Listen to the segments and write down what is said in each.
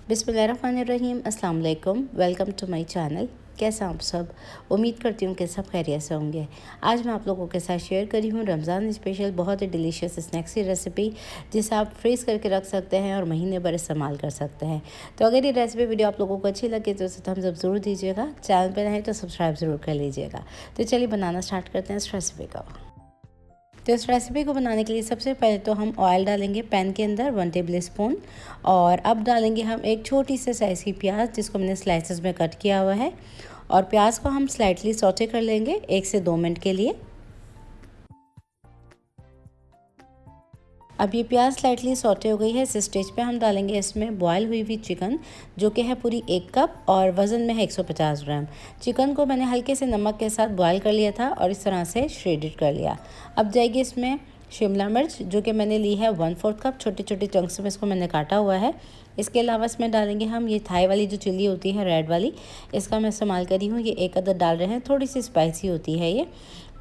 बिस्मिल्लाहिर्रहमानिर्रहीम, अस्सलाम वालेकुम। Welcome to my channel. कैसे आप सब? उम्मीद करती हूँ कि सब खैरियत से होंगे। आज मैं आप लोगों के साथ शेयर करी हूँ रमज़ान स्पेशल बहुत ही डिलीशियस स्नैक्स की रेसिपी, जिसे आप फ्रीज़ करके रख सकते हैं और महीने भर इस्तेमाल कर सकते हैं। तो अगर ये रेसिपी वीडियो आप लोगों को अच्छी लगे तो उसे थम्स अप ज़रूर दीजिएगा। चैनल पर नहीं तो सब्सक्राइब ज़रूर कर लीजिएगा। तो चलिए बनाना स्टार्ट करते हैं इस रेसिपी का। तो इस रेसिपी को बनाने के लिए सबसे पहले तो हम ऑयल डालेंगे पैन के अंदर 1 टेबल स्पून। और अब डालेंगे हम एक छोटी सी साइज़ की प्याज, जिसको मैंने स्लाइसेस में कट किया हुआ है। और प्याज को हम स्लाइटली सौटे कर लेंगे 1 से 2 मिनट के लिए। अब ये प्याज स्लाइटली सौटे हो गई है। इस स्टेज पे हम डालेंगे इसमें बॉयल हुई चिकन, जो कि है पूरी 1 कप और वज़न में है 150 ग्राम। चिकन को मैंने हल्के से नमक के साथ बॉयल कर लिया था और इस तरह से श्रेडेड कर लिया। अब जाएगी इसमें शिमला मिर्च, जो कि मैंने ली है 1/4 कप, छोटे छोटे चंक्स में इसको मैंने काटा हुआ है। इसके अलावा इसमें डालेंगे हम ये थाई वाली जो चिल्ली होती है रेड वाली, इसका मैं इस्तेमाल करी हूँ। ये 1 अदद डाल रहे हैं, थोड़ी सी स्पाइसी होती है ये।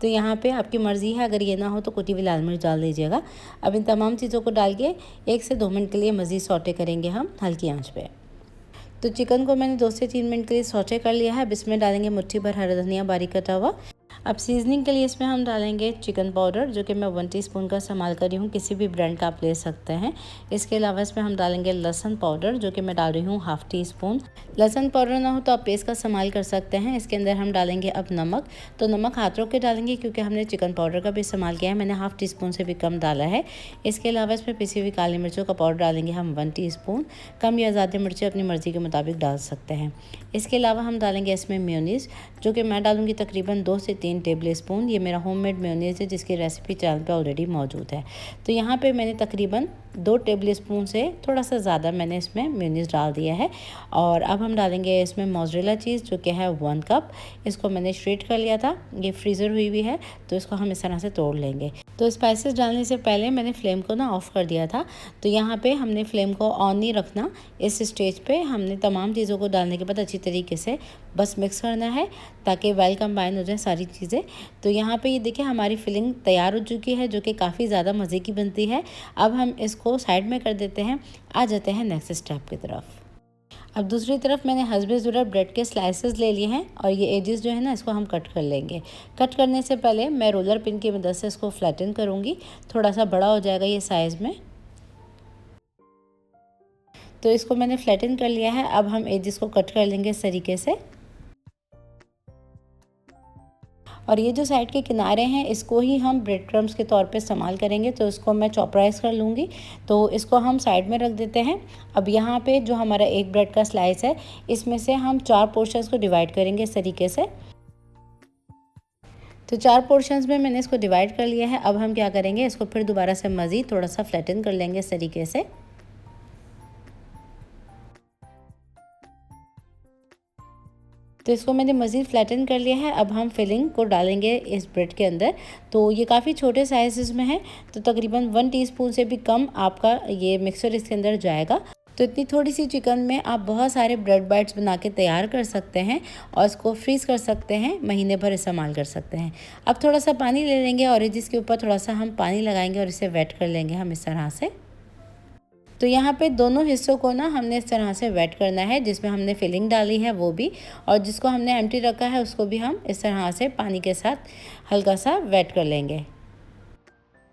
तो यहाँ पे आपकी मर्ज़ी है, अगर ये ना हो तो कुटी हुई लाल मिर्च डाल दीजिएगा। अब इन तमाम चीज़ों को डाल के 1 से 2 मिनट के लिए मज़ीद सौटे करेंगे हम हल्की आंच पे। तो चिकन को मैंने 2 से 3 मिनट के लिए सौटे कर लिया है। अब इसमें डालेंगे मुट्ठी भर हरा धनिया बारीक कटा हुआ। अब सीजनिंग के लिए इसमें हम डालेंगे चिकन पाउडर, जो कि मैं 1 टीस्पून का इस्तेमाल करी हूँ, किसी भी ब्रांड का आप ले सकते हैं। इसके अलावा इसमें हम डालेंगे लहसुन पाउडर, जो कि मैं डाल रही हूँ 1/2 टीस्पून। लहसुन पाउडर ना हो तो आप पेस्ट का इस्तेमाल कर सकते हैं। इसके अंदर हम डालेंगे अब नमक। तो नमक हाथ रोक के डालेंगे, क्योंकि हमने चिकन पाउडर का भी इस्तेमाल किया है। मैंने 1/2 टीस्पून से भी कम डाला है। इसके अलावा इसमें पिसी हुई काली मिर्चों का पाउडर डालेंगे हम 1 टीस्पून। कम या ज़्यादा मिर्चें अपनी मर्ज़ी के मुताबिक डाल सकते हैं। इसके अलावा हम डालेंगे इसमें मेयोनीज़, जो कि मैं डालूँगी तकरीबन 2 से 3 टेबल स्पून। ये मेरा होममेड मेयोनीज़ है, जिसकी रेसिपी चैनल पे ऑलरेडी मौजूद है। तो यहाँ पे मैंने तकरीबन 2 टेबल स्पून से थोड़ा सा ज़्यादा मैंने इसमें मेयोनीज़ डाल दिया है। और अब हम डालेंगे इसमें मोज़रेला चीज़, जो कि है 1 कप। इसको मैंने श्रेड कर लिया था, ये फ्रीज़र हुई है, तो इसको हम इस तरह से तोड़ लेंगे। तो स्पाइसेस डालने से पहले मैंने फ्लेम को ना ऑफ़ कर दिया था। तो यहाँ पे हमने फ्लेम को ऑन नहीं रखना। इस स्टेज पे हमने तमाम चीज़ों को डालने के बाद अच्छी तरीके से बस मिक्स करना है, ताकि वेल कंबाइन हो जाए सारी चीज़ें। तो यहाँ पे ये देखिए हमारी फिलिंग तैयार हो चुकी है, जो कि काफ़ी ज़्यादा मज़े की बनती है। अब हम इसको साइड में कर देते हैं। आ जाते हैं नेक्स्ट स्टेप की तरफ। अब दूसरी तरफ मैंने हसबे ज़रूरत ब्रेड के स्लाइसेस ले लिए हैं, और ये एजेस जो है ना, इसको हम कट कर लेंगे। कट करने से पहले मैं रोलर पिन की मदद से इसको फ्लैटन करूँगी। थोड़ा सा बड़ा हो जाएगा ये साइज़ में। तो इसको मैंने फ्लैटन कर लिया है। अब हम एजेस को कट कर लेंगे इस तरीके से। और ये जो साइड के किनारे हैं, इसको ही हम ब्रेड क्रम्स के तौर पे इस्तेमाल करेंगे। तो इसको मैं चॉपराइज़ कर लूँगी। तो इसको हम साइड में रख देते हैं। अब यहाँ पे जो हमारा एक ब्रेड का स्लाइस है, इसमें से हम 4 पोर्शंस को डिवाइड करेंगे इस तरीके से। तो 4 पोर्शंस में मैंने इसको डिवाइड कर लिया है। अब हम क्या करेंगे, इसको फिर दोबारा से मज़ीद थोड़ा सा फ्लैटन कर लेंगे इस तरीके से। तो इसको मैंने मज़ीद फ्लैटन कर लिया है। अब हम फिलिंग को डालेंगे इस ब्रेड के अंदर। तो ये काफ़ी छोटे साइज़ में है, तो तकरीबन 1 टीस्पून से भी कम आपका ये मिक्सचर इसके अंदर जाएगा। तो इतनी थोड़ी सी चिकन में आप बहुत सारे ब्रेड बाइट्स बना के तैयार कर सकते हैं, और इसको फ्रीज़ कर सकते हैं, महीने भर इस्तेमाल कर सकते हैं। अब थोड़ा सा पानी ले लेंगे और जिसके ऊपर थोड़ा सा हम पानी लगाएंगे और इसे वेट कर लेंगे हम इस तरह से। तो यहाँ पे दोनों हिस्सों को ना हमने इस तरह से वेट करना है, जिसमें हमने फिलिंग डाली है वो भी, और जिसको हमने एम्प्टी रखा है उसको भी हम इस तरह से पानी के साथ हल्का सा वेट कर लेंगे।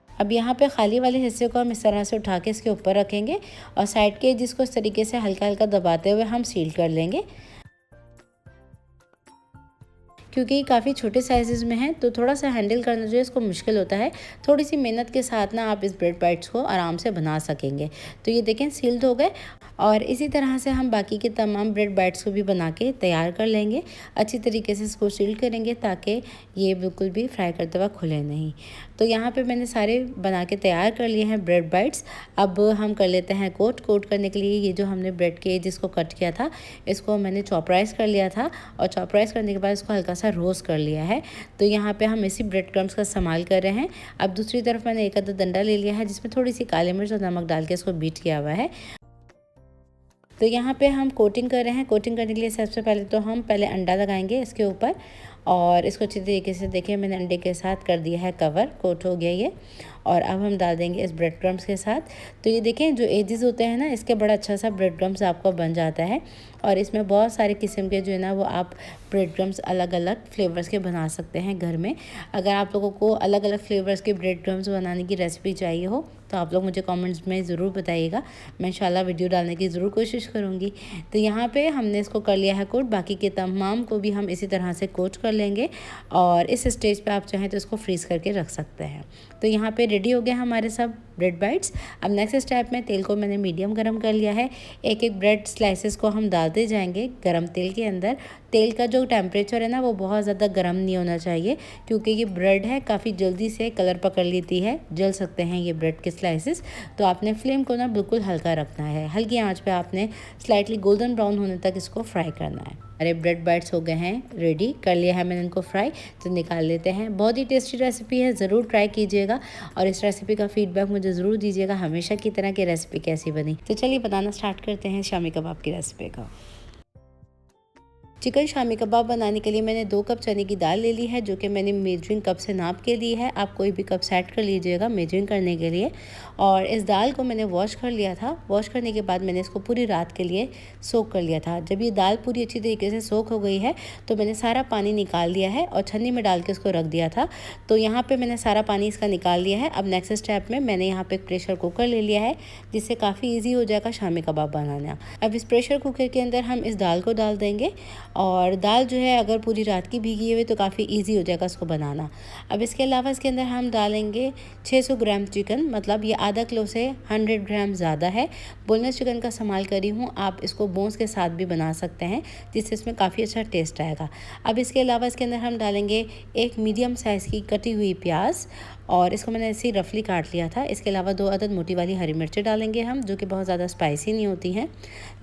अब यहाँ पे खाली वाले हिस्से को हम इस तरह से उठा के इसके ऊपर रखेंगे, और साइड के जिसको इस तरीके से हल्का हल्का दबाते हुए हम सील कर लेंगे। क्योंकि ये काफ़ी छोटे साइज़ में है, तो थोड़ा सा हैंडल करना जो है इसको मुश्किल होता है। थोड़ी सी मेहनत के साथ ना आप इस ब्रेड बाइट्स को आराम से बना सकेंगे। तो ये देखें सील्ड हो गए। और इसी तरह से हम बाकी के तमाम ब्रेड बाइट्स को भी बना के तैयार कर लेंगे। अच्छी तरीके से इसको सील करेंगे, ताकि ये बिल्कुल भी फ्राई करते वक्त खुले नहीं। तो यहाँ पे मैंने सारे बना के तैयार कर लिए हैं ब्रेड बाइट्स। अब हम कर लेते हैं कोट करने के लिए ये जो हमने ब्रेड के जिसको कट किया था, इसको मैंने चॉपराइज़ कर लिया था, और चॉपराइज़ करने के बाद इसको हल्का सा रोस्ट कर लिया है। तो यहाँ पे हम इसी ब्रेड क्रम्स का इस्तेमाल कर रहे हैं। अब दूसरी तरफ मैंने एक अदद अंडा ले लिया है, जिसमें थोड़ी सी काली मिर्च और नमक डाल के इसको बीट किया हुआ है। तो यहाँ पे हम कोटिंग कर रहे हैं। कोटिंग करने के लिए सबसे पहले तो हम पहले अंडा लगाएंगे इसके ऊपर, और इसको अच्छी तरीके से देखिए मैंने अंडे के साथ कर दिया है कवर, कोट हो गया ये। और अब हम डाल देंगे इस ब्रेड क्रम्स के साथ। तो ये देखें जो एजेस होते हैं ना, इसके बड़ा अच्छा सा ब्रेड क्रम्स आपको बन जाता है। और इसमें बहुत सारे किस्म के जो है ना वो आप ब्रेड क्रम्स अलग अलग फ्लेवर्स के बना सकते हैं घर में। अगर आप लोगों को अलग अलग फ्लेवर्स के ब्रेड क्रम्स बनाने की रेसिपी चाहिए हो तो आप लोग मुझे कमेंट्स में ज़रूर बताइएगा। मैं इंशाल्लाह वीडियो डालने की ज़रूर कोशिश करूँगी। तो यहाँ पे हमने इसको कर लिया है कोट, बाकी के तमाम को भी हम इसी तरह से कोट कर लेंगे। और इस स्टेज पे आप चाहें तो इसको फ्रीज़ करके रख सकते हैं। तो यहाँ पे रेडी हो गया हमारे सब ब्रेड बाइट्स। अब नेक्स्ट स्टेप में तेल को मैंने मीडियम गरम कर लिया है। एक एक ब्रेड स्लाइसेस को हम डालते जाएंगे गरम तेल के अंदर। तेल का जो टेम्परेचर है ना वो बहुत ज़्यादा गर्म नहीं होना चाहिए, क्योंकि ये ब्रेड है काफ़ी जल्दी से कलर पकड़ लेती है, जल सकते हैं ये ब्रेड के स्लाइसेस। तो आपने फ्लेम को ना बिल्कुल हल्का रखना है, हल्की आंच पे आपने स्लाइटली गोल्डन ब्राउन होने तक इसको फ्राई करना है। अरे ब्रेड बाइट्स हो गए हैं रेडी, कर लिया है मैंने इनको फ्राई। तो निकाल लेते हैं। बहुत ही टेस्टी रेसिपी है, ज़रूर ट्राई कीजिएगा और इस रेसिपी का फीडबैक मुझे ज़रूर दीजिएगा हमेशा की तरह की रेसिपी कैसी बनी। तो चलिए बनाना स्टार्ट करते हैं शामी कबाब की रेसिपी का। चिकन शामी कबाब बनाने के लिए मैंने 2 कप चने की दाल ले ली है, जो कि मैंने मेजरिंग कप से नाप के ली है। आप कोई भी कप सेट कर लीजिएगा मेजरिंग करने के लिए। और इस दाल को मैंने वॉश कर लिया था। वॉश करने के बाद मैंने इसको पूरी रात के लिए सोक कर लिया था। जब ये दाल पूरी अच्छी तरीके से सोक हो गई है तो मैंने सारा पानी निकाल लिया है और छन्नी में डाल के इसको रख दिया था। तो यहाँ पर मैंने सारा पानी इसका निकाल लिया है। अब नेक्स्ट स्टेप में मैंने यहाँ पर एक प्रेशर कुकर ले लिया है, जिससे काफ़ी ईजी हो जाएगा शामी कबाब बनाना। अब इस प्रेशर कुकर के अंदर हम इस दाल को डाल देंगे। और दाल जो है अगर पूरी रात की भीगी हुई तो काफ़ी इजी हो जाएगा इसको बनाना। अब इसके अलावा इसके अंदर हम डालेंगे 600 ग्राम चिकन, मतलब ये आधा किलो से 100 ग्राम ज़्यादा है। बोनलेस चिकन का इस्तेमाल करी हूँ, आप इसको बोन्स के साथ भी बना सकते हैं, जिससे इसमें काफ़ी अच्छा टेस्ट आएगा। अब इसके अलावा इसके अंदर हम डालेंगे एक मीडियम साइज़ की कटी हुई प्याज, और इसको मैंने ऐसे ही रफली काट लिया था। इसके अलावा 2 अदद मोटी वाली हरी मिर्चें डालेंगे हम, जो कि बहुत ज़्यादा स्पाइसी नहीं होती हैं।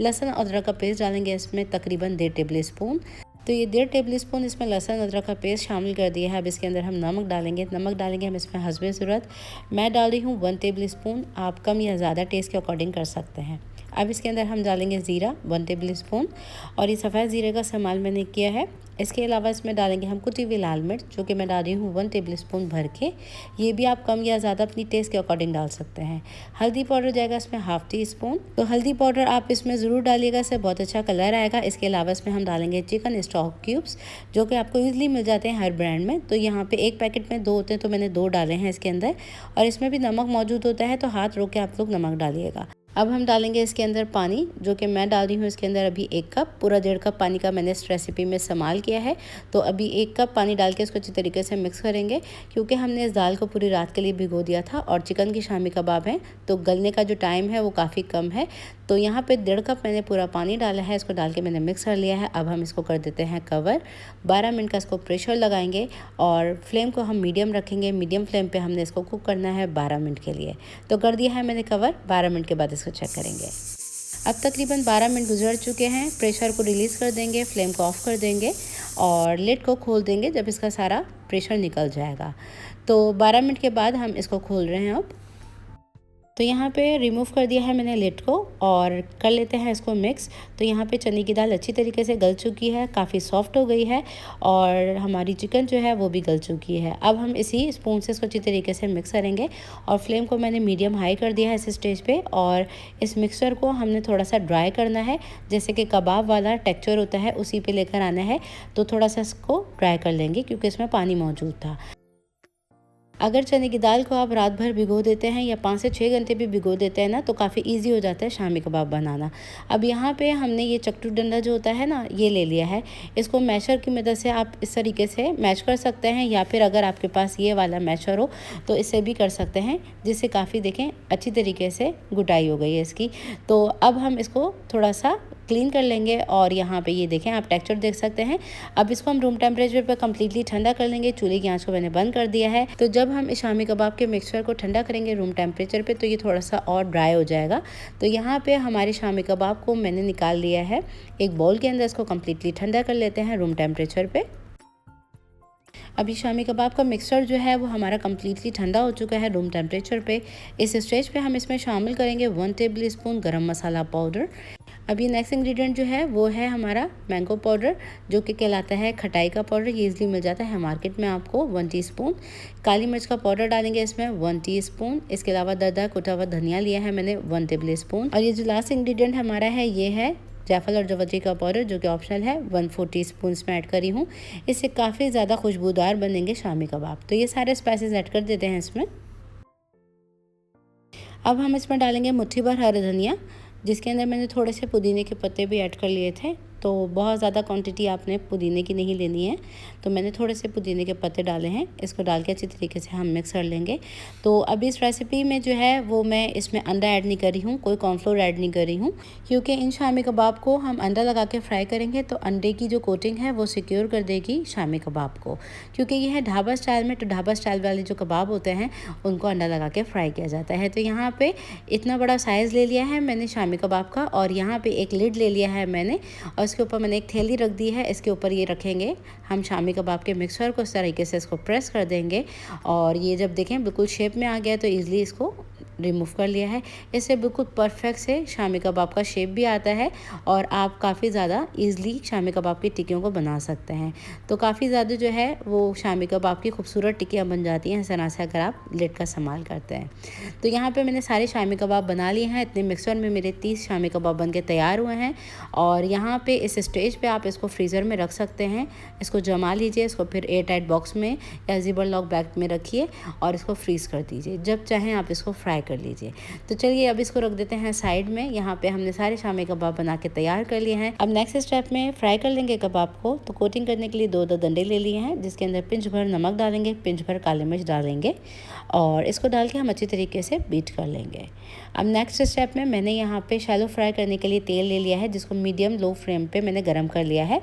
लहसुन अदरक का पेस्ट डालेंगे इसमें तकरीबन 1.5 टेबल स्पून। तो ये 1.5 टेबल स्पून इसमें लहसुन अदरक का पेस्ट शामिल कर दिया है। अब इसके अंदर हम नमक डालेंगे हम इसमें हस्बे ज़रूरत। मैं डाल रही हूँ 1 टेबल स्पून, आप कम या ज़्यादा टेस्ट के अकॉर्डिंग कर सकते हैं। अब इसके अंदर हम डालेंगे ज़ीरा 1 टेबल स्पून, और ये सफ़ेद ज़ीरे का इस्तेमाल मैंने किया है। इसके अलावा इसमें डालेंगे हम कुटी हुई लाल मिर्च, जो कि मैं डाल रही हूँ 1 टेबल स्पून भर के। ये भी आप कम या ज़्यादा अपनी टेस्ट के अकॉर्डिंग डाल सकते हैं। हल्दी पाउडर जाएगा इसमें ½ टी स्पून। तो हल्दी पाउडर आप इसमें ज़रूर डालिएगा, इससे बहुत अच्छा कलर आएगा। इसके अलावा इसमें हम डालेंगे चिकन स्टॉक क्यूब्स, जो कि आपको ईजिली मिल जाते हैं हर ब्रांड में। तो यहाँ पे एक पैकेट में 2 होते हैं, तो मैंने 2 डाले हैं इसके अंदर। और इसमें भी नमक मौजूद होता है, तो हाथ रोक के आप लोग नमक डालिएगा। अब हम डालेंगे इसके अंदर पानी, जो कि मैं डाल रही हूँ इसके अंदर अभी 1 कप। पूरा 1.5 कप पानी का मैंने इस रेसिपी में इस्तेमाल किया है। तो अभी 1 कप पानी डाल के इसको अच्छी तरीके से मिक्स करेंगे, क्योंकि हमने इस दाल को पूरी रात के लिए भिगो दिया था और चिकन की शामी कबाब है तो गलने का जो टाइम है वो काफ़ी कम है। तो यहाँ पे 1.5 कप मैंने पूरा पानी डाला है, इसको डाल के मैंने मिक्स कर लिया है। अब हम इसको कर देते हैं कवर। 12 मिनट का इसको प्रेशर लगाएंगे और फ्लेम को हम मीडियम रखेंगे। मीडियम फ्लेम पे हमने इसको कुक करना है 12 मिनट के लिए। तो कर दिया है मैंने कवर। 12 मिनट के बाद इसको चेक करेंगे। अब तकरीबन 12 मिनट गुजर चुके हैं। प्रेशर को रिलीज़ कर देंगे, फ्लेम को ऑफ़ कर देंगे और लिड को खोल देंगे जब इसका सारा प्रेशर निकल जाएगा। तो 12 मिनट के बाद हम इसको खोल रहे हैं अब। तो यहाँ पे रिमूव कर दिया है मैंने लिड को और कर लेते हैं इसको मिक्स। तो यहाँ पे चने की दाल अच्छी तरीके से गल चुकी है, काफ़ी सॉफ्ट हो गई है और हमारी चिकन जो है वो भी गल चुकी है। अब हम इसी स्पून से इसको अच्छी तरीके से मिक्स करेंगे और फ्लेम को मैंने मीडियम हाई कर दिया है इस स्टेज पे। और इस मिक्सचर को हमने थोड़ा सा ड्राई करना है, जैसे कि कबाब वाला टेक्सचर होता है उसी पे लेकर आना है। तो थोड़ा सा इसको ड्राई कर लेंगे, क्योंकि इसमें पानी मौजूद था। अगर चने की दाल को आप रात भर भिगो देते हैं या 5 से 6 घंटे भी भिगो देते हैं ना, तो काफ़ी इजी हो जाता है शामी कबाब बनाना। अब यहाँ पे हमने ये चक्टू डंडा जो होता है ना, ये ले लिया है। इसको मैशर की मदद से आप इस तरीके से मैश कर सकते हैं, या फिर अगर आपके पास ये वाला मैशर हो तो इससे भी कर सकते हैं, जिससे काफ़ी देखें अच्छी तरीके से गुटाई हो गई है इसकी। तो अब हम इसको थोड़ा सा क्लीन कर लेंगे और यहाँ पे ये देखें आप टेक्सचर देख सकते हैं। अब इसको हम रूम टेम्परेचर पर कम्प्लीटली ठंडा कर लेंगे। चूल्हे की आंच को मैंने बंद कर दिया है। तो जब हम इस शामी कबाब के मिक्सचर को ठंडा करेंगे रूम टेम्परेचर पे, तो ये थोड़ा सा और ड्राई हो जाएगा। तो यहाँ पे हमारे शामी कबाब को मैंने निकाल लिया है एक बाउल के अंदर। इसको कम्प्लीटली ठंडा कर लेते हैं रूम टेम्परेचर पे। अभी शामी कबाब का मिक्सचर जो है वो हमारा कम्प्लीटली ठंडा हो चुका है रूम टेम्परेचर पे। इस स्टेज पे हम इसमें शामिल करेंगे 1 टेबल स्पून गरम मसाला पाउडर। अब ये नेक्स्ट इंग्रेडिएंट जो है वो है हमारा मैंगो पाउडर, जो कि कहलाता है खटाई का पाउडर। ये इजीली मिल जाता है मार्केट में आपको। 1 टीस्पून काली मिर्च का पाउडर डालेंगे इसमें, 1 टीस्पून। इसके अलावा दरदरा कुटा हुआ धनिया लिया है मैंने 1 टेबल स्पून। और ये जो लास्ट इंग्रेडिएंट हमारा है ये है जायफल और जावित्री का पाउडर, जो कि ऑप्शनल है। 1/4 टीस्पून इसमें ऐड करी हूँ। इससे काफ़ी ज़्यादा खुशबूदार बनेंगे शामी कबाब। तो ये सारे स्पाइसेस ऐड कर देते हैं इसमें। अब हम इसमें डालेंगे मुट्ठी भर हरा धनिया, जिसके अंदर मैंने थोड़े से पुदीने के पत्ते भी ऐड कर लिए थे। तो बहुत ज़्यादा क्वांटिटी आपने पुदीने की नहीं लेनी है, तो मैंने थोड़े से पुदीने के पत्ते डाले हैं। इसको डाल के अच्छी तरीके से हम मिक्स कर लेंगे। तो अब इस रेसिपी में जो है वो मैं इसमें अंडा ऐड नहीं कर रही हूँ, कोई कॉर्नफ्लोर ऐड नहीं कर रही हूँ, क्योंकि इन शामी कबाब को हम अंडा लगा के फ्राई करेंगे तो अंडे की जो कोटिंग है वो सिक्योर कर देगी शामी कबाब को। क्योंकि ये है ढाबा स्टाइल में, तो ढाबा स्टाइल वाले जो कबाब होते हैं उनको अंडा लगा के फ्राई किया जाता है। तो यहाँ पे इतना बड़ा साइज़ ले लिया है मैंने शामी कबाब का, और यहाँ पे एक लिड ले लिया है मैंने, और इसके ऊपर मैंने एक थैली रख दी है। इसके ऊपर ये रखेंगे हम शामी कबाब के मिक्सचर को। इस तरीके से इसको प्रेस कर देंगे, और ये जब देखें बिल्कुल शेप में आ गया तो ईज़िली इसको रिमूव कर लिया है। इससे बिल्कुल परफेक्ट से शामी कबाब का शेप भी आता है, और आप काफ़ी ज़्यादा ईज़िली शामी कबाब की टिक्कियों को बना सकते हैं। तो काफ़ी ज़्यादा जो है वो शामी कबाब की खूबसूरत टिक्कियाँ बन जाती हैं इस तरह से, अगर आप लिड का इस्तेमाल करते हैं। तो यहाँ पे मैंने सारे शामी कबाब बना लिए हैं। इतने मिक्सचर में मेरे 30 शामी कबाब बन के तैयार हुए हैं। और यहाँ पे इस स्टेज पे आप इसको फ्रीज़र में रख सकते हैं। इसको जमा लीजिए, इसको फिर एयर टाइट बॉक्स में या ज़िपर लॉक बैग में रखिए और इसको फ्रीज़ कर दीजिए। जब चाहें आप इसको फ्राई कर लीजिए। तो चलिए अब इसको रख देते हैं साइड में। यहाँ पे हमने सारे शामी कबाब बना के तैयार कर लिए हैं। अब नेक्स्ट स्टेप में फ्राई कर लेंगे कबाब को। तो कोटिंग करने के लिए 2 डंडे ले लिए हैं, जिसके अंदर पिंच भर नमक डालेंगे, पिंच भर काली मिर्च डालेंगे, और इसको डाल के हम अच्छी तरीके से बीट कर लेंगे। अब नेक्स्ट स्टेप में मैंने यहाँ पे शैलो फ्राई करने के लिए तेल ले लिया है, जिसको मीडियम लो फ्लेम पे मैंने गरम कर लिया है।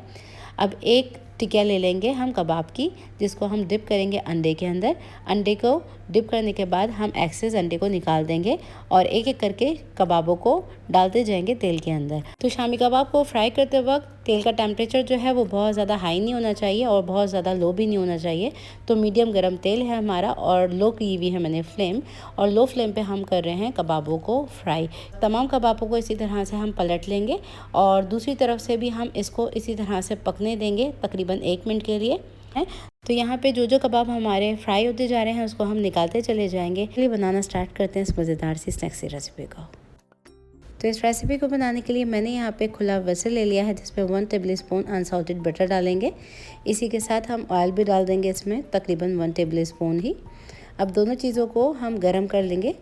अब एक टिकिया ले लेंगे हम कबाब की, जिसको हम डिप करेंगे अंडे के अंदर। अंडे को डिप करने के बाद हम एक्सेस अंडे को निकाल देंगे और एक एक करके कबाबों को डालते जाएंगे तेल के अंदर। तो शामी कबाब को फ्राई करते वक्त तेल का टेम्परेचर जो है वो बहुत ज़्यादा हाई नहीं होना चाहिए और बहुत ज़्यादा लो भी नहीं होना चाहिए। तो मीडियम गरम तेल है हमारा, और लो की हुई है मैंने फ्लेम, और लो फ्लेम पे हम कर रहे हैं कबाबों को फ्राई। तमाम कबाबों को इसी तरह से हम पलट लेंगे, और दूसरी तरफ से भी हम इसको इसी तरह से पकने देंगे तकरीबन 1 मिनट के लिए है। तो यहाँ पे जो कबाब हमारे फ्राई होते जा रहे हैं उसको हम निकालते चले जाएंगे। चलिए बनाना स्टार्ट करते हैं इस मज़ेदार सी स्नैक्सी रेसिपी को। तो इस रेसिपी को बनाने के लिए मैंने यहाँ पे खुला वेसल ले लिया है, जिसमें 1 टेबल स्पून अनसॉल्टेड बटर डालेंगे। इसी के साथ हम ऑयल भी डाल देंगे इसमें, तकरीबन 1 टेबल स्पून ही। अब दोनों चीज़ों को हम गर्म कर लेंगे।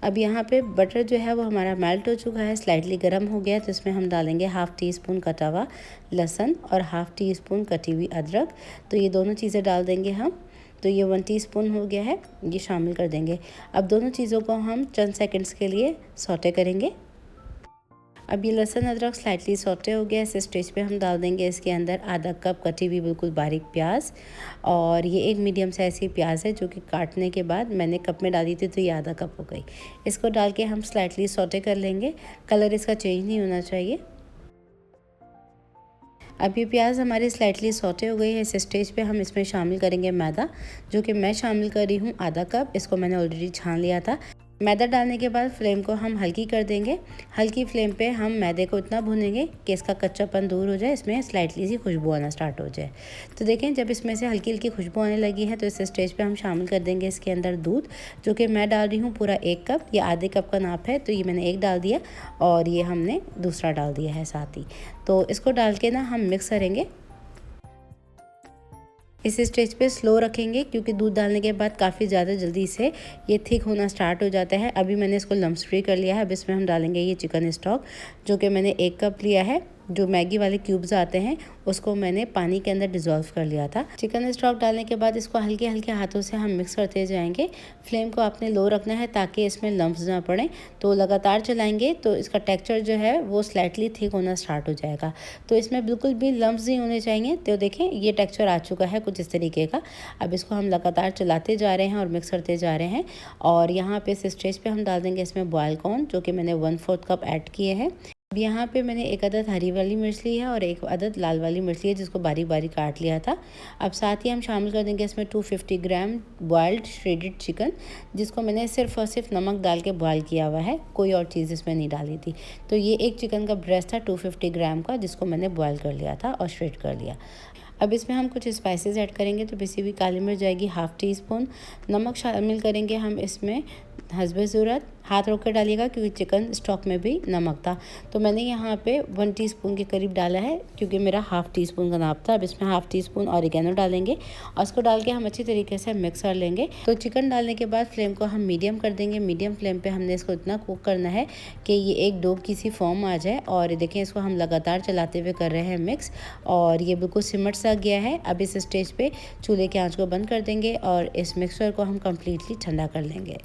अब यहाँ पे बटर जो है वो हमारा मेल्ट हो चुका है, स्लाइटली गर्म हो गया। तो इसमें हम डालेंगे 1/2 टीस्पून कटा हुआ लहसुन और 1/2 टीस्पून कटी हुई अदरक। तो ये दोनों चीज़ें डाल देंगे हम। तो ये 1 टीस्पून हो गया है, ये शामिल कर देंगे। अब दोनों चीज़ों को हम चंद सेकंड्स के लिए सौटे करेंगे। अब ये लहसुन अदरक स्लाइटली सौटे हो गया। इस स्टेज पे हम डाल देंगे इसके अंदर आधा कप कटी हुई बिल्कुल बारीक प्याज, और ये एक मीडियम साइज़ की प्याज है जो कि काटने के बाद मैंने कप में डाली थी, तो ये आधा कप हो गई। इसको डाल के हम स्लाइटली सौटे कर लेंगे। कलर इसका चेंज नहीं होना चाहिए। अब ये प्याज हमारी स्लाइटली सौटे हो गई है। इस स्टेज पे हम इसमें शामिल करेंगे मैदा, जो कि मैं शामिल कर रही हूँ आधा कप। इसको मैंने ऑलरेडी छान लिया था। मैदा डालने के बाद फ्लेम को हम हल्की कर देंगे। हल्की फ्लेम पे हम मैदे को इतना भूनेंगे कि इसका कच्चापन दूर हो जाए, इसमें स्लाइटली सी खुशबू आना स्टार्ट हो जाए। तो देखें जब इसमें से हल्की हल्की खुशबू आने लगी है, तो इस स्टेज पे हम शामिल कर देंगे इसके अंदर दूध, जो कि मैं डाल रही हूँ पूरा 1 कप। ये आधे कप का नाप है, तो ये मैंने 1 डाल दिया और ये हमने दूसरा डाल दिया है साथ ही। तो इसको डाल के ना हम मिक्स करेंगे। इस स्टेज पे स्लो रखेंगे, क्योंकि दूध डालने के बाद काफ़ी ज़्यादा जल्दी से ये थिक होना स्टार्ट हो जाता है। अभी मैंने इसको लम्स फ्री कर लिया है। अब इसमें हम डालेंगे ये चिकन स्टॉक, जो कि मैंने 1 कप लिया है। जो मैगी वाले क्यूब्स आते हैं उसको मैंने पानी के अंदर डिज़ोल्व कर लिया था। चिकन स्टॉक डालने के बाद इसको हल्के हल्के हाथों से हम मिक्स करते जाएंगे। फ्लेम को आपने लो रखना है ताकि इसमें लम्प्स ना पड़े। तो लगातार चलाएंगे तो इसका टेक्सचर जो है वो स्लाइटली थिक होना स्टार्ट हो जाएगा। तो इसमें बिल्कुल भी लम्प्स नहीं होने चाहिए। तो देखें ये टेक्सचर आ चुका है कुछ इस तरीके का। अब इसको हम लगातार चलाते जा रहे हैं और मिक्स करते जा रहे हैं। और यहाँ पे इस स्टेज पे हम डाल देंगे इसमें बॉयल कॉर्न, जो कि मैंने 1/4 कप ऐड किए हैं। अब यहाँ पे मैंने एक अदद हरी वाली मिर्च ली है और एक अदद लाल वाली मिर्च ली है, जिसको बारीक बारीक काट लिया था। अब साथ ही हम शामिल कर देंगे इसमें 250 ग्राम बॉइल्ड श्रेडेड चिकन, जिसको मैंने सिर्फ और सिर्फ नमक डाल के बॉयल किया हुआ है, कोई और चीज़ इसमें नहीं डाली थी। तो ये एक चिकन का ब्रेस्ट था 250 ग्राम का, जिसको मैंने बॉयल कर लिया था और श्रेड कर लिया। अब इसमें हम कुछ स्पाइसेस ऐड करेंगे। तो पिसी हुई काली मिर्च जाएगी हाफ़ टी स्पून, नमक शामिल करेंगे हम इसमें हस्बे ज़रूरत, हाथ रोक कर डालिएगा क्योंकि चिकन स्टॉक में भी नमक था। तो मैंने यहाँ पे 1 टीस्पून के करीब डाला है क्योंकि मेरा हाफ़ टी स्पून का नाप था। अब इसमें हाफ़ टी स्पून ऑरिगेनो डालेंगे और उसको डाल के हम अच्छी तरीके से मिक्स कर लेंगे। तो चिकन डालने के बाद फ्लेम को हम मीडियम कर देंगे। मीडियम फ्लेम पे हमने इसको इतना कुक करना है कि ये एक डो की सी फॉर्म आ जाए। और देखें, इसको हम लगातार चलाते हुए कर रहे हैं मिक्स, और ये बिल्कुल सिमट सा गया है। अब इस स्टेज पे चूल्हे की आंच को बंद कर देंगे और इस मिक्सचर को हम कम्प्लीटली ठंडा कर लेंगे।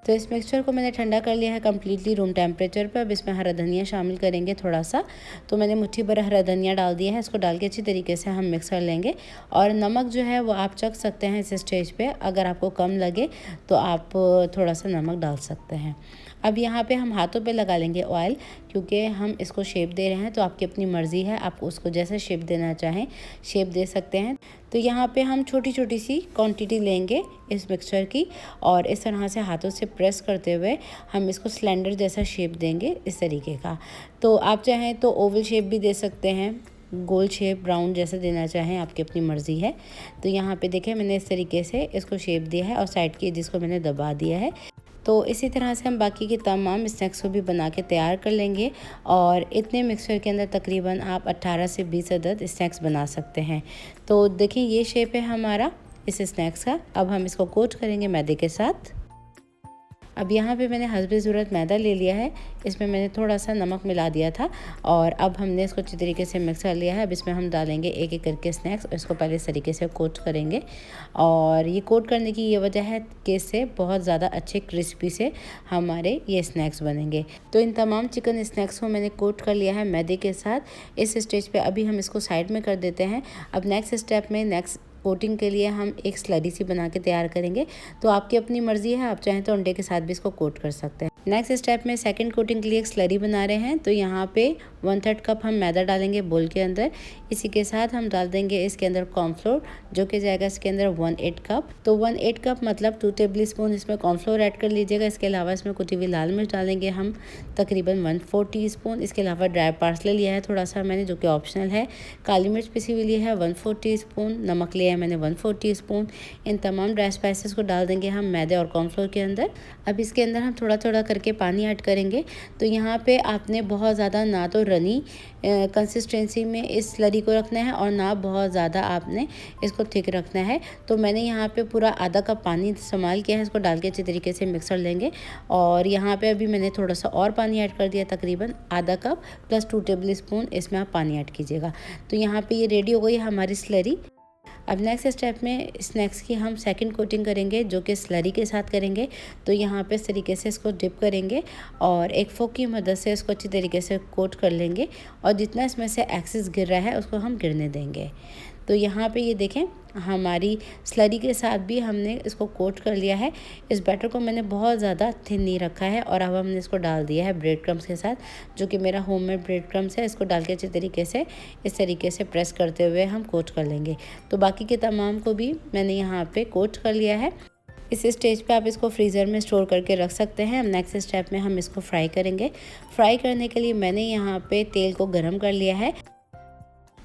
तो इस मिक्सचर को मैंने ठंडा कर लिया है कम्प्लीटली रूम टेम्परेचर पे। अब इसमें हरा धनिया शामिल करेंगे थोड़ा सा। तो मैंने मुट्ठी भर हरा धनिया डाल दिया है। इसको डाल के अच्छी तरीके से हम मिक्स कर लेंगे। और नमक जो है वो आप चख सकते हैं इस स्टेज पे। अगर आपको कम लगे तो आप थोड़ा सा नमक डाल सकते हैं। अब यहाँ पे हम हाथों पे लगा लेंगे ऑयल, क्योंकि हम इसको शेप दे रहे हैं। तो आपकी अपनी मर्ज़ी है, आप उसको जैसे शेप देना चाहें शेप दे सकते हैं। तो यहाँ पे हम छोटी छोटी सी क्वांटिटी लेंगे इस मिक्सचर की और इस तरह से हाथों से प्रेस करते हुए हम इसको सिलेंडर जैसा शेप देंगे, इस तरीके का। तो आप चाहें तो ओवल शेप भी दे सकते हैं, गोल शेप, राउंड जैसे देना चाहें, आपकी अपनी मर्ज़ी है। तो यहाँ पे देखें, मैंने इस तरीके से इसको शेप दिया है और साइड की जिसको मैंने दबा दिया है। तो इसी तरह से हम बाकी के तमाम स्नैक्स को भी बना के तैयार कर लेंगे। और इतने मिक्सचर के अंदर तकरीबन आप 18 से 20 अदद स्नैक्स बना सकते हैं। तो देखें, ये शेप है हमारा इस स्नैक्स का। अब हम इसको कोट करेंगे मैदे के साथ। अब यहाँ पे मैंने हस्बे ज़रूरत मैदा ले लिया है। इसमें मैंने थोड़ा सा नमक मिला दिया था और अब हमने इसको अच्छी तरीके से मिक्स कर लिया है। अब इसमें हम डालेंगे एक एक करके स्नैक्स और इसको पहले इस तरीके से कोट करेंगे। और ये कोट करने की ये वजह है कि इससे बहुत ज़्यादा अच्छे क्रिस्पी से हमारे ये स्नैक्स बनेंगे। तो इन तमाम चिकन स्नैक्स को मैंने कोट कर लिया है मैदे के साथ। इस स्टेज पर अभी हम इसको साइड में कर देते हैं। अब नेक्स्ट स्टेप में कोटिंग के लिए हम एक स्लरी सी बना के तैयार करेंगे। तो आपकी अपनी मर्ज़ी है, आप चाहें तो अंडे के साथ भी इसको कोट कर सकते हैं। नेक्स्ट स्टेप में सेकंड कोटिंग के लिए एक स्लरी बना रहे हैं। तो यहाँ पे 1/3 कप हम मैदा डालेंगे बोल के अंदर। इसी के साथ हम डाल देंगे इसके अंदर कॉर्नफ्लोर, जो कि जाएगा इसके अंदर 1/8 कप। तो 1/8 कप मतलब 2 टेबल स्पून इसमें कॉर्नफ्लोर ऐड कर लीजिएगा। इसके अलावा इसमें कुटी हुई लाल मिर्च डालेंगे हम तकरीबन 1/4 टीस्पून। इसके अलावा ड्राई पार्सले लिया है थोड़ा सा मैंने, जो कि ऑप्शनल है। काली मिर्च पिसी हुई ली है 1/4 टीस्पून। नमक लिया है मैंने 1/4 टीस्पून। इन तमाम ड्राई स्पाइसेस को डाल देंगे हम मैदे और कॉर्नफ्लोर के अंदर। अब इसके अंदर हम थोड़ा थोड़ा करके पानी ऐड करेंगे। तो यहाँ पे आपने बहुत ज़्यादा ना तो रनी कंसिस्टेंसी में इस स्लरी को रखना है और ना बहुत ज़्यादा आपने इसको थिक रखना है। तो मैंने यहाँ पे पूरा आधा कप पानी इस्तेमाल किया है। इसको डाल के अच्छी तरीके से मिक्स कर लेंगे। और यहाँ पे अभी मैंने थोड़ा सा और पानी ऐड कर दिया, तकरीबन आधा कप प्लस 2 टेबल स्पून इसमें आप पानी ऐड कीजिएगा। तो यहाँ पे ये रेडी हो गई हमारी स्लरी। अब नेक्स्ट स्टेप में स्नैक्स की हम सेकंड कोटिंग करेंगे, जो कि स्लरी के साथ करेंगे। तो यहाँ पे इस तरीके से इसको डिप करेंगे और एक फोक की मदद से इसको अच्छी तरीके से कोट कर लेंगे। और जितना इसमें से एक्सेस गिर रहा है उसको हम गिरने देंगे। तो यहाँ पे ये देखें, हमारी स्लरी के साथ भी हमने इसको कोट कर लिया है। इस बैटर को मैंने बहुत ज़्यादा थिन नहीं रखा है। और अब हमने इसको डाल दिया है ब्रेड क्रम्स के साथ, जो कि मेरा होममेड ब्रेड क्रम्स है। इसको डाल के अच्छे तरीके से इस तरीके से प्रेस करते हुए हम कोट कर लेंगे। तो बाकी के तमाम को भी मैंने यहाँ पे कोट कर लिया है। इस स्टेज पे आप इसको फ्रीज़र में स्टोर करके रख सकते हैं। नेक्स्ट स्टेप में हम इसको फ्राई करेंगे। फ्राई करने के लिए मैंने यहाँ पे तेल को गर्म कर लिया है।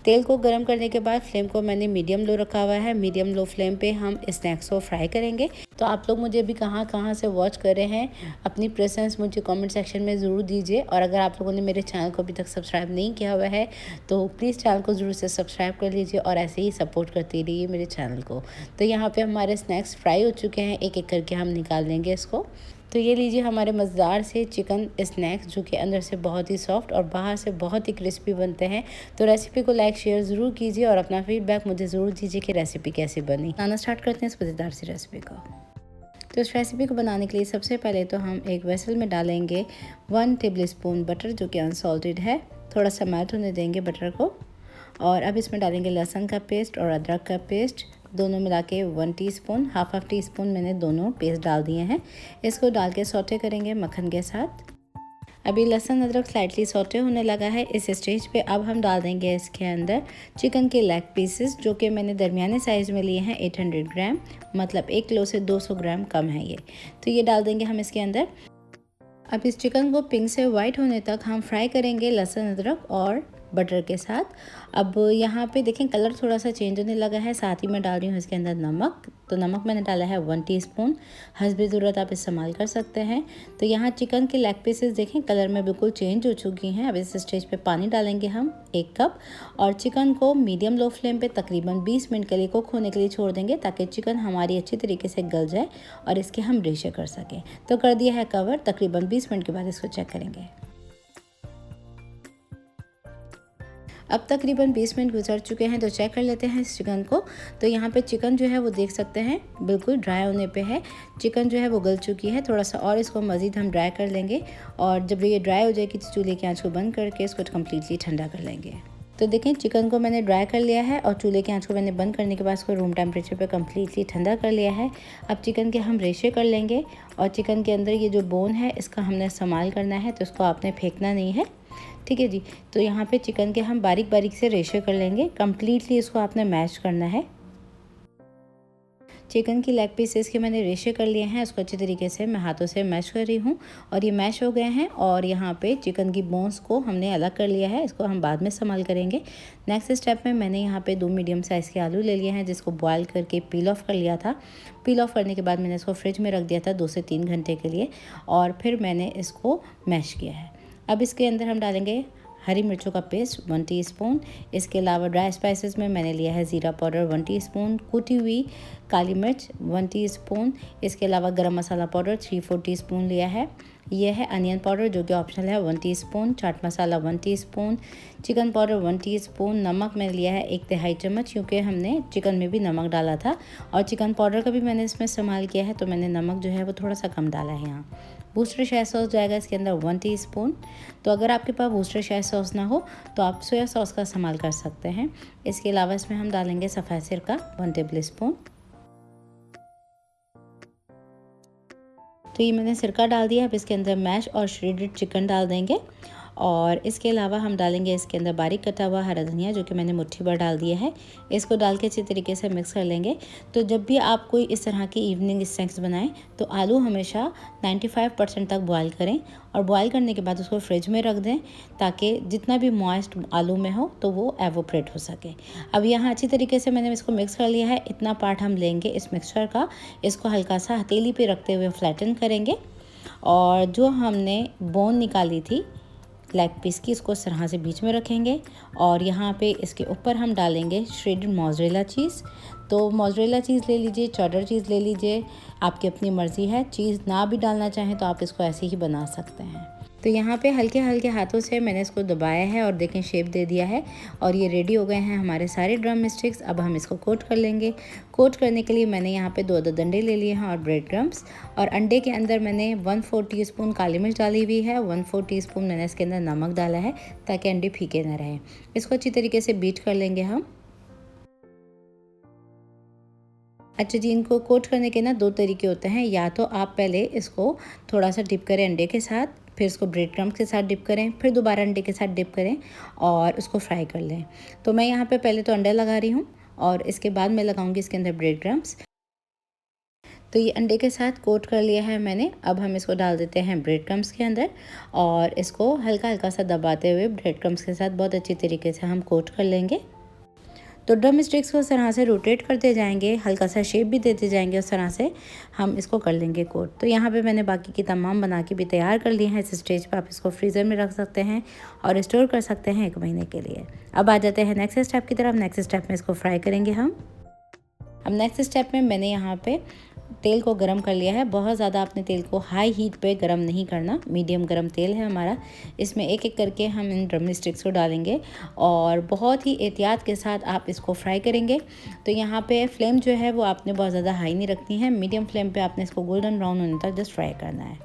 तेल को गर्म करने के बाद फ्लेम को मैंने मीडियम लो रखा हुआ है। मीडियम लो फ्लेम पे हम स्नैक्स को फ्राई करेंगे। तो आप लोग मुझे भी कहाँ से वॉच कर रहे हैं, अपनी प्रेजेंस मुझे कमेंट सेक्शन में ज़रूर दीजिए। और अगर आप लोगों ने मेरे चैनल को अभी तक सब्सक्राइब नहीं किया हुआ है तो प्लीज़ चैनल को ज़रूर से सब्सक्राइब कर लीजिए और ऐसे ही सपोर्ट करते रहिए मेरे चैनल को। तो यहाँ पर हमारे स्नैक्स फ्राई हो चुके हैं, एक एक करके हम निकाल लेंगे इसको। तो ये लीजिए हमारे मज़ेदार से चिकन स्नैक्स, जो कि अंदर से बहुत ही सॉफ्ट और बाहर से बहुत ही क्रिस्पी बनते हैं। तो रेसिपी को लाइक शेयर ज़रूर कीजिए और अपना फीडबैक मुझे ज़रूर दीजिए कि रेसिपी कैसी बनी। बनाना स्टार्ट करते हैं इस मज़ेदार सी रेसिपी को। तो इस रेसिपी को बनाने के लिए सबसे पहले तो हम एक वेसल में डालेंगे 1 टेबल स्पून बटर, जो कि अनसॉल्टेड है। थोड़ा सा मेल्ट होने देंगे बटर को। और अब इसमें डालेंगे लहसुन का पेस्ट और अदरक का पेस्ट, दोनों मिला के 1 टीस्पून, हाफ टी स्पून मैंने दोनों पेस्ट डाल दिए हैं। इसको डाल के सौटे करेंगे मक्खन के साथ। अभी लहसुन अदरक स्लाइटली सौटे होने लगा है। इस स्टेज पे अब हम डाल देंगे इसके अंदर चिकन के लेग पीसेस, जो कि मैंने दरमियाने साइज़ में लिए हैं 800 ग्राम, मतलब 1 किलो से 200 ग्राम कम है ये। तो ये डाल देंगे हम इसके अंदर। अब इस चिकन को पिंक से वाइट होने तक हम फ्राई करेंगे लहसुन अदरक और बटर के साथ। अब यहाँ पे देखें कलर थोड़ा सा चेंज होने लगा है। साथ ही मैं डाल रही हूँ इसके अंदर नमक। तो नमक मैंने डाला है 1 टीस्पून, हस्बे ज़रूरत आप इस्तेमाल कर सकते हैं। तो यहाँ चिकन के लेग पीसेस देखें कलर में बिल्कुल चेंज हो चुकी हैं। अब इस स्टेज पे पानी डालेंगे हम 1 कप और चिकन को मीडियम लो फ्लेम पे तकरीबन 20 मिनट के लिए कुक होने के लिए छोड़ देंगे, ताकि चिकन हमारी अच्छी तरीके से गल जाए और इसके हम रेशे कर सकें। तो कर दिया है कवर। तकरीबन 20 मिनट के बाद इसको चेक करेंगे। अब तकरीबन 20 मिनट गुजर चुके हैं, तो चेक कर लेते हैं इस चिकन को। तो यहाँ पे चिकन जो है वो देख सकते हैं बिल्कुल ड्राई होने पे है। चिकन जो है वो गल चुकी है। थोड़ा सा और इसको मज़ीद हम ड्राई कर लेंगे और जब ये ड्राई हो जाएगी तो चूल्हे की आंच को बंद करके इसको कम्प्लीटली ठंडा कर लेंगे। तो देखें चिकन को मैंने ड्राई कर लिया है और चूल्हे की आंच को मैंने बंद करने के बाद इसको रूम टेम्परेचर पे कम्प्लीटली ठंडा कर लिया है। अब चिकन के हम रेशे कर लेंगे और चिकन के अंदर ये जो बोन है इसका हमने इस्तेमाल करना है, तो इसको आपने फेंकना नहीं है, ठीक है जी। तो यहाँ पे चिकन के हम बारीक बारीक से रेशे कर लेंगे। कम्प्लीटली इसको आपने मैश करना है। चिकन की लेग पीसेस के मैंने रेशे कर लिए हैं, उसको अच्छी तरीके से मैं हाथों से मैश कर रही हूँ और ये मैश हो गए हैं। और यहाँ पे चिकन की बोन्स को हमने अलग कर लिया है, इसको हम बाद में इस्तेमाल करेंगे। नेक्स्ट स्टेप में मैंने यहाँ पे 2 मीडियम साइज़ के आलू ले लिए हैं, जिसको बॉयल करके पील ऑफ कर लिया था। पील ऑफ करने के बाद मैंने इसको फ्रिज में रख दिया था 2 से 3 घंटे के लिए और फिर मैंने इसको मैश किया है। अब इसके अंदर हम डालेंगे हरी मिर्चों का पेस्ट 1 टीस्पून। इसके अलावा ड्राई स्पाइसेस में मैंने लिया है ज़ीरा पाउडर 1 टीस्पून, कुटी हुई काली मिर्च 1 टीस्पून। इसके अलावा गरम मसाला पाउडर 3-4 टीस्पून लिया है। यह है अनियन पाउडर जो कि ऑप्शनल है 1 teaspoon, chaat masala 1 teaspoon, chicken powder 1 teaspoon. नमक मैंने लिया है 1 तिहाई चम्मच, क्योंकि हमने चिकन में भी नमक डाला था और चिकन पाउडर का भी मैंने इसमें इस्तेमाल किया है, तो मैंने नमक जो है वो थोड़ा सा कम डाला है यहाँ। वूस्टरशायर सॉस जाएगा इसके अंदर 1 टीस्पून। तो अगर आपके पास वूस्टरशायर सॉस ना हो तो आप सोया सॉस का इस्तेमाल कर सकते हैं। इसके अलावा इसमें हम डालेंगे सफ़ेद सिरका 1 टेबल स्पून। तो ये मैंने सिरका डाल दिया। अब इसके अंदर मैश और श्रेडेड चिकन डाल देंगे और इसके अलावा हम डालेंगे इसके अंदर बारीक कटा हुआ हरा धनिया, जो कि मैंने मुट्ठी भर डाल दिया है। इसको डाल के अच्छी तरीके से मिक्स कर लेंगे। तो जब भी आप कोई इस तरह की इवनिंग स्नैक्स बनाएं तो आलू हमेशा 95% तक बॉयल करें और बॉयल करने के बाद उसको फ्रिज में रख दें, ताकि जितना भी मॉइस्ट आलू में हो तो वो एवोपरेट हो सके। अब यहाँ अच्छी तरीके से मैंने इसको मिक्स कर लिया है। इतना पार्ट हम लेंगे इस मिक्सचर का, इसको हल्का सा हथेली पे रखते हुए फ्लैटन करेंगे और जो हमने बोन निकाली थी लेग पीस की, इसको इस तरह से बीच में रखेंगे और यहाँ पे इसके ऊपर हम डालेंगे श्रेडेड मोज़रेला चीज़। तो मोज़रेला चीज़ ले लीजिए, चेडर चीज़ ले लीजिए, आपकी अपनी मर्ज़ी है। चीज़ ना भी डालना चाहें तो आप इसको ऐसे ही बना सकते हैं। तो यहाँ पे हल्के हल्के हाथों से मैंने इसको दबाया है और देखें शेप दे दिया है और ये रेडी हो गए हैं हमारे सारे ड्रम स्टिक्स। अब हम इसको कोट कर लेंगे। कोट करने के लिए मैंने यहाँ पे 2 डंडे ले लिए हैं और ब्रेड क्रम्स, और अंडे के अंदर मैंने 1/4 टीस्पून काली मिर्च डाली हुई है, 1/4 टीस्पून मैंने इसके अंदर नमक डाला है ताकि अंडे फीके ना रहें। इसको अच्छी तरीके से बीट कर लेंगे हम। अच्छा जी, इनको कोट करने के ना 2 तरीके होते हैं। या तो आप पहले इसको थोड़ा सा डिप करें अंडे के साथ, फिर इसको ब्रेड क्रम्स के साथ डिप करें, फिर दोबारा अंडे के साथ डिप करें और उसको फ्राई कर लें। तो मैं यहाँ पे पहले तो अंडा लगा रही हूँ और इसके बाद मैं लगाऊंगी इसके अंदर ब्रेड क्रम्स। तो ये अंडे के साथ कोट कर लिया है मैंने। अब हम इसको डाल देते हैं ब्रेड क्रम्स के अंदर और इसको हल्का हल्का सा दबाते हुए ब्रेड क्रम्स के साथ बहुत अच्छी तरीके से हम कोट कर लेंगे। तो ड्रम स्टिक्स को इस तरह से रोटेट करते जाएंगे, हल्का सा शेप भी देते जाएंगे, उस तरह से हम इसको कर लेंगे कोट। तो यहाँ पे मैंने बाकी की तमाम बना के भी तैयार कर लिए हैं। इस स्टेज पे आप इसको फ्रीज़र में रख सकते हैं और स्टोर कर सकते हैं 1 महीने के लिए। अब आ जाते हैं नेक्स्ट स्टेप की तरफ। नेक्स्ट स्टेप में इसको फ्राई करेंगे हम। अब नेक्स्ट स्टेप में मैंने यहाँ पे तेल को गरम कर लिया है। बहुत ज़्यादा आपने तेल को हाई हीट पे गरम नहीं करना, मीडियम गरम तेल है हमारा। इसमें एक एक करके हम इन ड्रम स्टिक्स को डालेंगे और बहुत ही एहतियात के साथ आप इसको फ्राई करेंगे। तो यहाँ पे फ्लेम जो है वो आपने बहुत ज़्यादा हाई नहीं रखनी है, मीडियम फ्लेम पे आपने इसको गोल्डन ब्राउन होने तक जस्ट फ्राई करना है।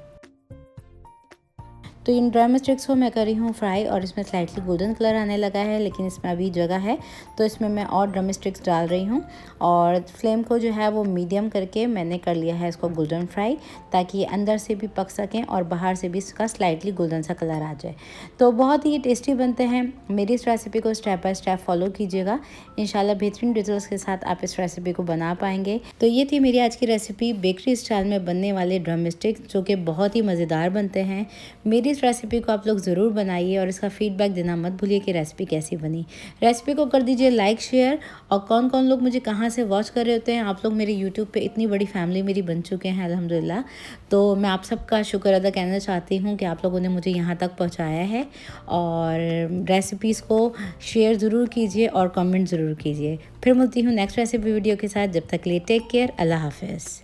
तो इन ड्रम स्टिक्स को मैं कर रही हूँ फ्राई और इसमें स्लाइटली गोल्डन कलर आने लगा है, लेकिन इसमें अभी जगह है तो इसमें मैं और ड्रम स्टिक्स डाल रही हूँ। और फ्लेम को जो है वो मीडियम करके मैंने कर लिया है इसको गोल्डन फ्राई, ताकि ये अंदर से भी पक सकें और बाहर से भी इसका स्लाइटली गोल्डन सा कलर आ जाए। तो बहुत ही टेस्टी बनते हैं। मेरी इस रेसिपी को स्टेप बाय स्टेप फॉलो कीजिएगा, इंशाल्लाह बेहतरीन रिजल्ट्स के साथ आप इस रेसिपी को बना पाएंगे। तो ये थी मेरी आज की रेसिपी, बेकरी स्टाइल में बनने वाले ड्रम स्टिक्स, जो कि बहुत ही मज़ेदार बनते हैं। मेरी इस रेसिपी को आप लोग ज़रूर बनाइए और इसका फीडबैक देना मत भूलिए कि रेसिपी कैसी बनी। रेसिपी को कर दीजिए लाइक, शेयर। और कौन कौन लोग मुझे कहाँ से वॉच कर रहे होते हैं, आप लोग मेरे यूट्यूब पे इतनी बड़ी फैमिली मेरी बन चुके हैं अल्हम्दुलिल्लाह। तो मैं आप सबका शुक्र अदा कहना चाहती हूँ कि आप लोगों ने मुझे यहाँ तक पहुँचाया है। और रेसिपीज़ को शेयर ज़रूर कीजिए और कमेंट ज़रूर कीजिए। फिर मिलती हूँ नेक्स्ट रेसिपी वीडियो के साथ। जब तक के लिए टेक केयर, अल्लाह हाफ़िज़।